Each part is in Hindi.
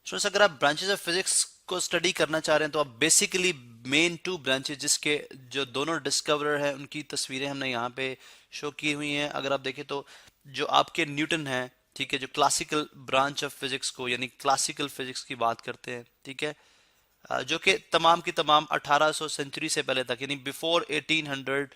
स्टूडेंट्स अगर आप ब्रांचेस ऑफ फिजिक्स को स्टडी करना चाह रहे हैं तो आप बेसिकली मेन टू ब्रांचेस जिसके जो दोनों डिस्कवरर हैं उनकी तस्वीरें हमने यहाँ पे शो की हुई हैं। अगर आप देखें तो जो आपके न्यूटन हैं, ठीक है, जो क्लासिकल ब्रांच ऑफ फिजिक्स को यानी क्लासिकल फिजिक्स की बात करते हैं, ठीक है, जो कि तमाम की तमाम 1800 सेंचुरी से पहले तक यानी बिफोर 1800,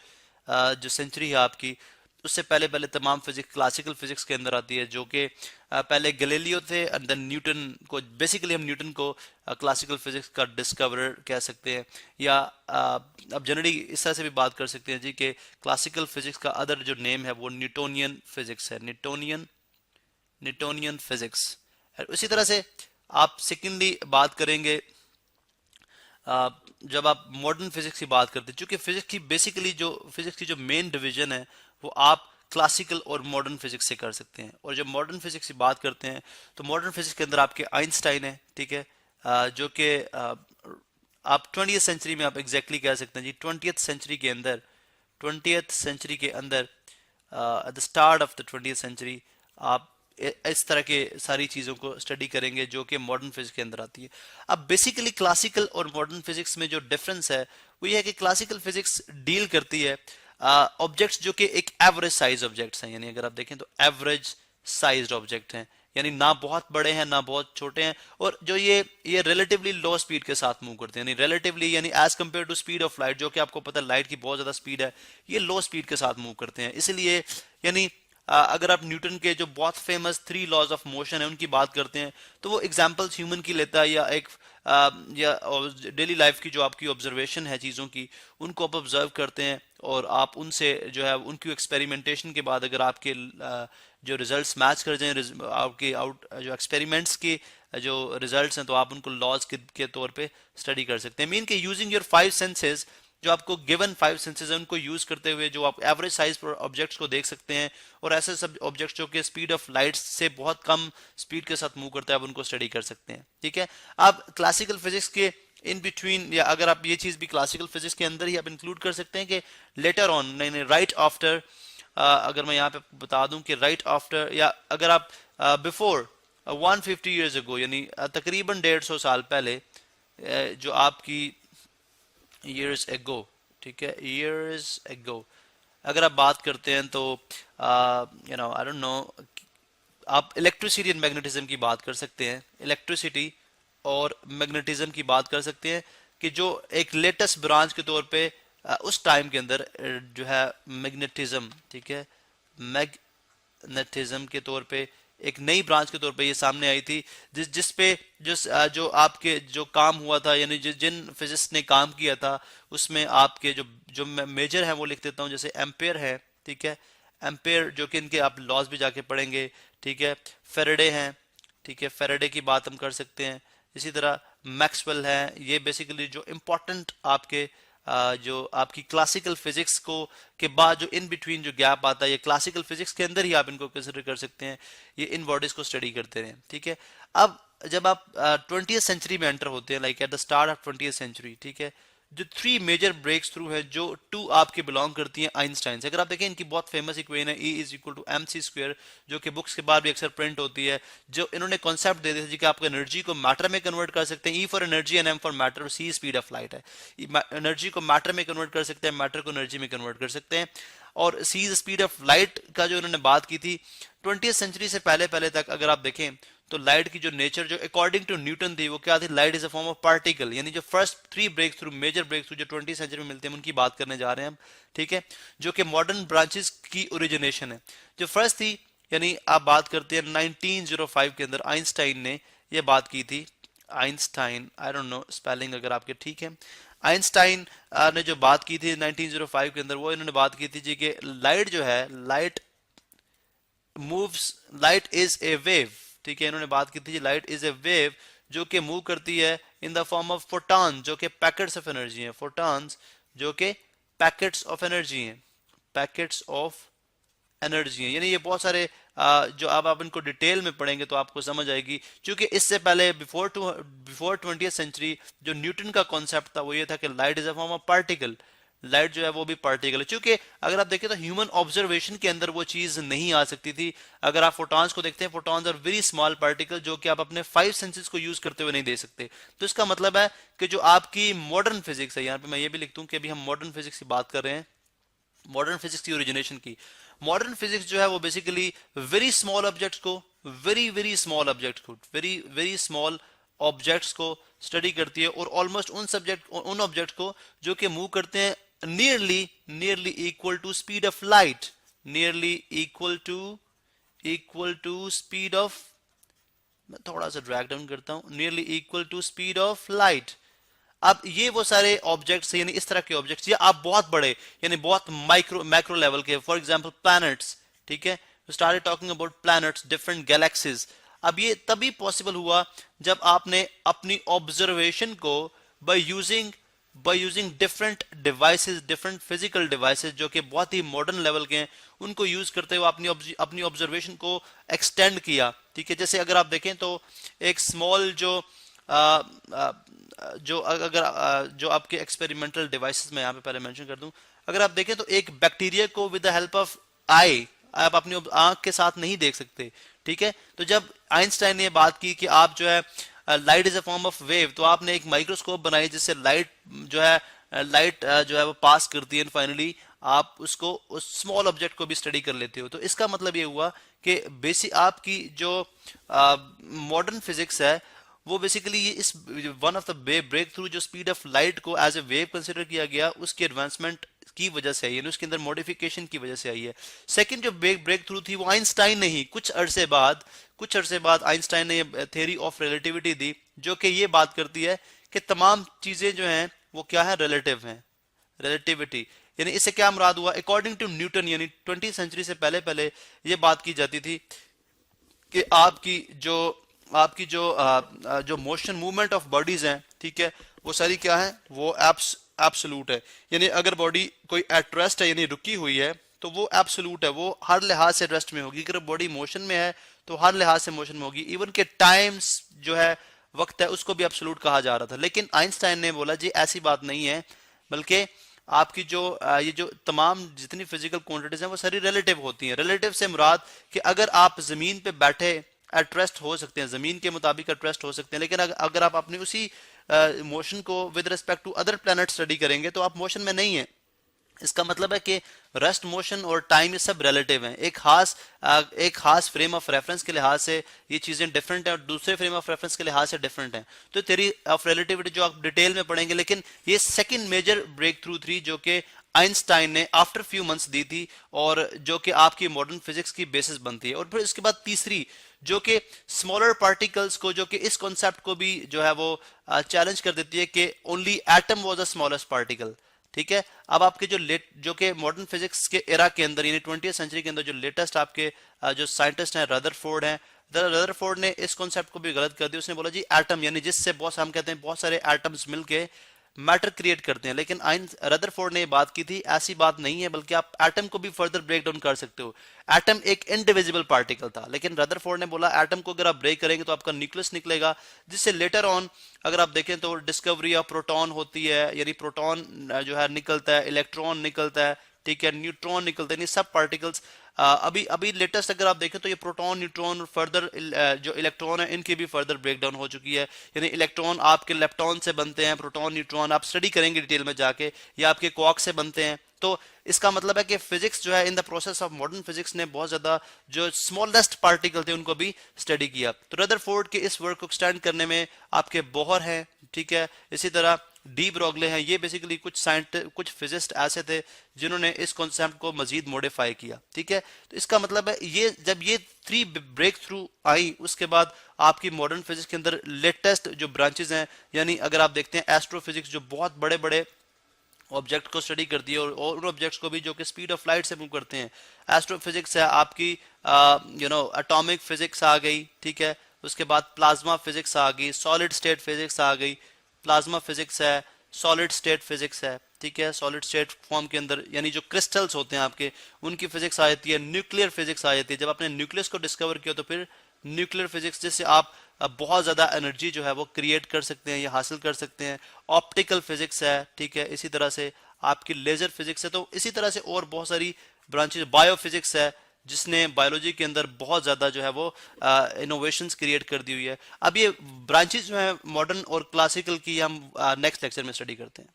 जो सेंचुरी है आपकी उससे पहले पहले तमाम फिजिक्स क्लासिकल फिजिक्स के अंदर आती है, जो कि पहले गैलीलियो थे एंड देन न्यूटन को, बेसिकली हम न्यूटन को क्लासिकल फिजिक्स का डिस्कवरर कह सकते हैं। या अब जनरली इस तरह से भी बात कर सकते हैं जी कि क्लासिकल फिजिक्स का अदर जो नेम है वो न्यूटोनियन फिजिक्स है, न्यूटोनियन न्यूटोनियन फिजिक्स। उसी तरह से आप सेकेंडली बात करेंगे जब आप मॉडर्न फिजिक्स की बात करते हैं, क्योंकि फिजिक्स की बेसिकली जो फिजिक्स की जो मेन डिवीजन है वो आप क्लासिकल और मॉडर्न फिजिक्स से कर सकते हैं। और जब मॉडर्न फिजिक्स की बात करते हैं तो मॉडर्न फिजिक्स के अंदर आपके आइंस्टाइन है, ठीक है, जो कि आप 20th सेंचुरी में आप एग्जैक्टली कह सकते हैं जी, 20th सेंचुरी के अंदर, 20th सेंचुरी के अंदर at the start of the 20th century आप इस तरह के सारी चीज़ों को स्टडी करेंगे जो कि मॉडर्न फिजिक्स के अंदर आती है। अब बेसिकली क्लासिकल और मॉडर्न फिजिक्स में जो डिफरेंस है वो ये है कि क्लासिकल फिजिक्स डील करती है ऑब्जेक्ट्स जो कि एक एवरेज साइज ऑब्जेक्ट्स हैं, यानी अगर आप देखें तो एवरेज साइज्ड ऑब्जेक्ट हैं, यानी ना बहुत बड़े हैं ना बहुत छोटे हैं, और जो ये रिलेटिवली लो स्पीड के साथ मूव करते हैं, यानी रिलेटिवली यानी as compare to speed of light, जो कि आपको पता है लाइट की बहुत ज्यादा स्पीड है, ये लो स्पीड के साथ मूव करते हैं। इसलिए यानी अगर आप न्यूटन के जो बहुत फेमस 3 लॉज ऑफ मोशन है उनकी बात करते हैं तो वो एग्जांपल्स ह्यूमन की लेता है, या एक या डेली लाइफ की जो आपकी ऑब्जर्वेशन है चीज़ों की उनको आप ऑब्जर्व करते हैं, और आप उनसे जो है उनकी एक्सपेरिमेंटेशन के बाद अगर आपके जो रिजल्ट्स मैच कर जाएं आपके आउट जो एक्सपेरिमेंट्स के जो रिजल्ट्स हैं तो आप उनको लॉज के तौर पे स्टडी कर सकते हैं। मीन के यूजिंग योर 5 सेंसेस, जो आपको गिवन 5 सेंसेस है उनको यूज करते हुए जो आप एवरेज साइज पर ऑब्जेक्ट्स को देख सकते हैं, और ऐसे सब ऑब्जेक्ट्स जो कि स्पीड ऑफ लाइट से बहुत कम स्पीड के साथ मूव करते हैं आप उनको स्टडी कर सकते हैं। ठीक है, अब क्लासिकल फिजिक्स के इन बिटवीन, या अगर आप ये चीज भी क्लासिकल फिजिक्स के अंदर ही आप इंक्लूड कर सकते हैं कि लेटर ऑन, नहीं राइट आफ्टर, अगर मैं यहाँ पे बता दूं कि राइट आफ्टर, या अगर आप बिफोर 150 ईयर्स अगो, यानी तकरीबन 150 साल पहले, जो आपकी ईयर्स एगो, ठीक है, ईयर्स एगो अगर आप बात करते हैं तो आई डोंट नो, आप इलेक्ट्रिसिटी एंड मैग्नेटिज्म की बात कर सकते हैं, इलेक्ट्रिसिटी और मैग्नेटिज्म की बात कर सकते हैं कि जो एक लेटेस्ट ब्रांच के तौर पे उस टाइम के अंदर जो है मैग्नेटिज्म, ठीक है, मैग्नेटिज्म के तौर पे एक नई ब्रांच के तौर पे ये सामने आई थी, जिस पे जो आपके जो काम हुआ था, यानी जिन फिजिक्स ने काम किया था उसमें आपके जो जो मेजर है वो लिख देता हूँ, जैसे एम्पेयर है, ठीक है, एम्पेयर जो कि इनके आप लॉज भी जाके पढ़ेंगे, ठीक है, फेरेडे हैं, ठीक है, फेरेडे की बात हम कर सकते हैं, इसी तरह मैक्सवेल है। ये बेसिकली जो इम्पोर्टेंट आपके जो आपकी क्लासिकल फिजिक्स को के बाद जो इन बिटवीन जो गैप आता है, ये क्लासिकल फिजिक्स के अंदर ही आप इनको कंसिडर कर सकते हैं, ये इन बॉडीज को स्टडी करते रहे। ठीक है, अब जब आप 20th सेंचुरी में एंटर होते हैं, like at the start of 20th century, ठीक है, जो 3 मेजर ब्रेक्स थ्रू है, जो 2 आपके बिलोंग करती हैं आइंस्टाइन से। अगर आप देखें इनकी बहुत फेमस इक्वेशन है E = mc², जो कि बुक्स के बाद भी अक्सर प्रिंट होती है, जो इन्होंने कॉन्सेप्ट दे दिया था कि आप एनर्जी को मैटर में कन्वर्ट कर सकते हैं, E for energy and M for matter, और C स्पीड ऑफ लाइट है, एनर्जी को मैटर में कन्वर्ट कर सकते हैं, मैटर को एनर्जी में कन्वर्ट कर सकते हैं, और C स्पीड ऑफ लाइट का जो इन्होंने बात की थी 20th सेंचुरी से पहले पहले तक। अगर आप देखें तो लाइट की जो नेचर जो अकॉर्डिंग टू न्यूटन थी वो क्या थी, light is a form of particle, यानी जो फर्स्ट 3 मेजर ब्रेक थ्रू जो 20th सेंचुरी में मिलते हैं उनकी बात करने जा रहे हैं हम। ठीक है, जो कि मॉडर्न ब्रांचेस की ओरिजिनेशन है। जो फर्स्ट थी, यानी आप बात करते हैं 1905 के अंदर आइंस्टाइन ने ये बात की थी, Einstein, I don't know spelling अगर आपके ठीक है, आइंस्टाइन ने जो बात की थी 1905 के अंदर, वो इन्होंने बात की थी जी कि लाइट जो है, light moves, light is a wave, ठीक है, इन्होंने बात की थी लाइट इज ए वेव जो कि मूव करती है in the form of photon, जो कि पैकेट्स ऑफ एनर्जी हैं, फोटॉन्स जो कि पैकेट्स ऑफ एनर्जी हैं, पैकेट्स ऑफ एनर्जी है। यानी ये बहुत सारे जो अब आप इनको डिटेल में पढ़ेंगे तो आपको समझ आएगी, क्योंकि इससे पहले बिफोर 20th सेंचुरी जो न्यूटन का कॉन्सेप्ट था वो ये था कि light is a form of particle, light जो है वो भी पार्टिकल है। क्योंकि अगर आप देखें तो ह्यूमन ऑब्जर्वेशन के अंदर वो चीज नहीं आ सकती थी। अगर आप फोटॉन्स को देखते हैं, photons are very small particle जो कि आप अपने 5 सेंसेस को यूज करते हुए नहीं देख सकते। तो इसका मतलब है कि जो आपकी मॉडर्न फिजिक्स है, यहाँ पे मैं ये भी लिख दूं कि अभी हम मॉडर्न फिजिक्स की बात कर रहे हैं, मॉडर्न फिजिक्स की ओरिजिनेशन की। मॉडर्न फिजिक्स जो है वो बेसिकली वेरी स्मॉल ऑब्जेक्ट्स को, वेरी वेरी स्मॉल ऑब्जेक्ट को, वेरी वेरी स्मॉल ऑब्जेक्ट्स को स्टडी करती है, और ऑलमोस्ट उन ऑब्जेक्ट को जो कि मूव करते हैं nearly nearly equal to speed of light, nearly equal to speed of, मैं थोड़ा सा ड्रैग डाउन करता हूं, nearly equal to speed of light. अब ये वो सारे ऑब्जेक्ट्स यानी इस तरह के ऑब्जेक्ट्स, या आप बहुत बड़े यानी बहुत मैक्रो लेवल के, फॉर एग्जांपल प्लैनेट्स, ठीक है, started talking about planets, different galaxies. अब ये तभी पॉसिबल हुआ जब आपने अपनी ऑब्जर्वेशन को by using different devices, different physical devices जो कि बहुत ही मॉडर्न लेवल के हैं, उनको यूज करते हुए अपनी ऑब्जर्वेशन को एक्सटेंड किया। ठीक है, जैसे अगर आप देखें तो एक स्मॉल जो आपके एक्सपेरिमेंटल डिवाइसेस में यहाँ पे पहले मेंशन कर दूं, अगर आप देखें तो एक बैक्टीरिया को विद द हेल्प ऑफ आई आप अपनी आंख के साथ नहीं देख सकते। ठीक है, तो जब आइंस्टाइन ने ये बात की कि आप जो है light is a form of wave, तो आपने एक माइक्रोस्कोप बनाई जिससे लाइट जो है वो पास करती है, फाइनली आप उसको उस स्मॉल ऑब्जेक्ट को भी स्टडी कर लेते हो। तो इसका मतलब ये हुआ कि बेसिक आपकी जो मॉडर्न फिजिक्स है वो बेसिकली ये is one of the breakthrough जो स्पीड ऑफ लाइट को एज ए वेव कंसिडर किया गया, उसकी एडवांसमेंट की वजह से आई है, उसके अंदर मॉडिफिकेशन की वजह से आई है। सेकंड जो ब्रेक थ्रू थी वो आइंस्टाइन ने ही कुछ अरसे बाद आइंस्टाइन ने ये थ्योरी ऑफ रिलेटिविटी दी, जो कि ये बात करती है कि तमाम चीजें जो हैं वो क्या है, रिलेटिव हैं, रिलेटिविटी। यानी इससे क्या मुराद हुआ, अकॉर्डिंग टू न्यूटन, यानी 20वीं सेंचुरी से पहले ये बात की जाती थी कि आपकी जो मोशन मूवमेंट ऑफ बॉडीज हैं, ठीक है, वो सारी क्या है, वो एब्सोल्यूट है। यानी अगर बॉडी कोई एट रेस्ट है यानी रुकी हुई है तो वो एब्सोल्यूट है, वो हर लिहाज से रेस्ट में होगी। अगर बॉडी मोशन में है तो हर लिहाज से मोशन में होगी। इवन के टाइम्स जो है, वक्त है, उसको भी एब्सोल्यूट कहा जा रहा था। लेकिन आइंस्टाइन ने बोला जी ऐसी बात नहीं है, बल्कि आपकी ये जो तमाम जितनी फिजिकल क्वांटिटीज हैं वो सारी रिलेटिव होती हैं। रिलेटिव से मुराद कि अगर आप जमीन पे बैठे एट रेस्ट हो सकते हैं, जमीन के मुताबिक एट रेस्ट हो सकते हैं, लेकिन अगर आप अपनी उसी मोशन को with respect to other planet study करेंगे तो आप मोशन में नहीं है। इसका मतलब है कि रेस्ट, मोशन और टाइम ये सब रिलेटिव हैं। एक खास फ्रेम ऑफ रेफरेंस के लिहाज से ये चीजें डिफरेंट हैं और दूसरे फ्रेम ऑफ रेफरेंस के लिहाज से डिफरेंट हैं। तो थ्योरी ऑफ रिलेटिविटी जो आप डिटेल में पढ़ेंगे, लेकिन ये सेकंड मेजर ब्रेक थ्रू थी जो कि आइंस्टाइन ने आफ्टर फ्यू मंथ्स दी थी और जो कि आपकी मॉडर्न फिजिक्स की बेसिस बनती है। और फिर इसके बाद तीसरी जो कि स्मॉलर पार्टिकल्स को, जो कि इस कॉन्सेप्ट को भी जो है वो चैलेंज कर देती है कि only atom was the smallest particle. ठीक है, अब आपके जो कि मॉडर्न फिजिक्स के एरा के अंदर यानी 20वीं सेंचुरी के अंदर जो लेटेस्ट आपके जो साइंटिस्ट हैं रदरफोर्ड हैं, रदरफोर्ड ने इस कॉन्सेप्ट को भी गलत कर दिया। उसने बोला जी एटम यानी जिससे हम कहते हैं बहुत सारे एटम्स मिलके मैटर क्रिएट करते हैं, लेकिन रदरफोर्ड ने ये बात की थी ऐसी बात नहीं है, बल्कि आप एटम को भी फर्दर ब्रेक डाउन कर सकते हो। एटम एक इनडिविजिबल पार्टिकल था, लेकिन रदरफोर्ड ने बोला एटम को अगर आप ब्रेक करेंगे तो आपका न्यूक्लियस निकलेगा, जिससे लेटर ऑन अगर आप देखें तो डिस्कवरी ऑफ प्रोटॉन होती है, यानी प्रोटॉन जो है निकलता है, इलेक्ट्रॉन निकलता है, ठीक है, न्यूट्रॉन निकलते हैं, सब पार्टिकल्स। अभी लेटेस्ट अगर आप देखें तो ये प्रोटॉन, न्यूट्रॉन और फर्दर जो इलेक्ट्रॉन है इनकी भी फर्दर ब्रेकडाउन हो चुकी है। यानी इलेक्ट्रॉन आपके लेप्टॉन से बनते हैं, प्रोटॉन न्यूट्रॉन आप स्टडी करेंगे डिटेल में जाके, या आपके क्वार्क से बनते हैं। तो इसका मतलब है कि फिजिक्स जो है in the process of modern physics ने बहुत ज्यादा जो स्मॉलेस्ट पार्टिकल थे उनको भी स्टडी किया। तो रदरफोर्ड के इस वर्क को एक्सटेंड करने में आपके बोहर हैं, ठीक है, इसी तरह डी ब्रोगले हैं, ये बेसिकली कुछ फिजिस्ट ऐसे थे जिन्होंने इस कॉन्सेप्ट को मजीद मॉडिफाई किया। ठीक है, तो इसका मतलब है ये जब ये 3 ब्रेक थ्रू आई, उसके बाद आपकी मॉडर्न फिजिक्स के अंदर लेटेस्ट जो ब्रांचेस हैं, यानी अगर आप देखते हैं एस्ट्रोफिजिक्स जो बहुत बड़े बड़े ऑब्जेक्ट को स्टडी करती है और उन ऑब्जेक्ट्स को भी जो कि स्पीड ऑफ लाइट से मूव करते हैं। एस्ट्रोफिजिक्स है आपकी, एटॉमिक फिजिक्स आ गई, ठीक है, उसके बाद प्लाज्मा फिजिक्स आ गई, सॉलिड स्टेट फिजिक्स आ गई, प्लाज्मा फिजिक्स है, सॉलिड स्टेट फिजिक्स है, ठीक है, सॉलिड स्टेट फॉर्म के अंदर यानी जो क्रिस्टल्स होते हैं आपके उनकी फिजिक्स आ जाती है, न्यूक्लियर फिजिक्स आ जाती है। जब आपने न्यूक्लियस को डिस्कवर किया तो फिर न्यूक्लियर फिजिक्स जिससे आप बहुत ज्यादा एनर्जी जो है वो क्रिएट कर सकते हैं या हासिल कर सकते हैं। ऑप्टिकल फिजिक्स है, ठीक है, इसी तरह से आपकी लेजर फिजिक्स है, तो इसी तरह से और बहुत सारी ब्रांचेज, बायोफिजिक्स है जिसने बायोलॉजी के अंदर बहुत ज़्यादा जो है वो इनोवेशंस क्रिएट कर दी हुई है। अब ये ब्रांचेज जो है मॉडर्न और क्लासिकल की हम नेक्स्ट लेक्चर में स्टडी करते हैं।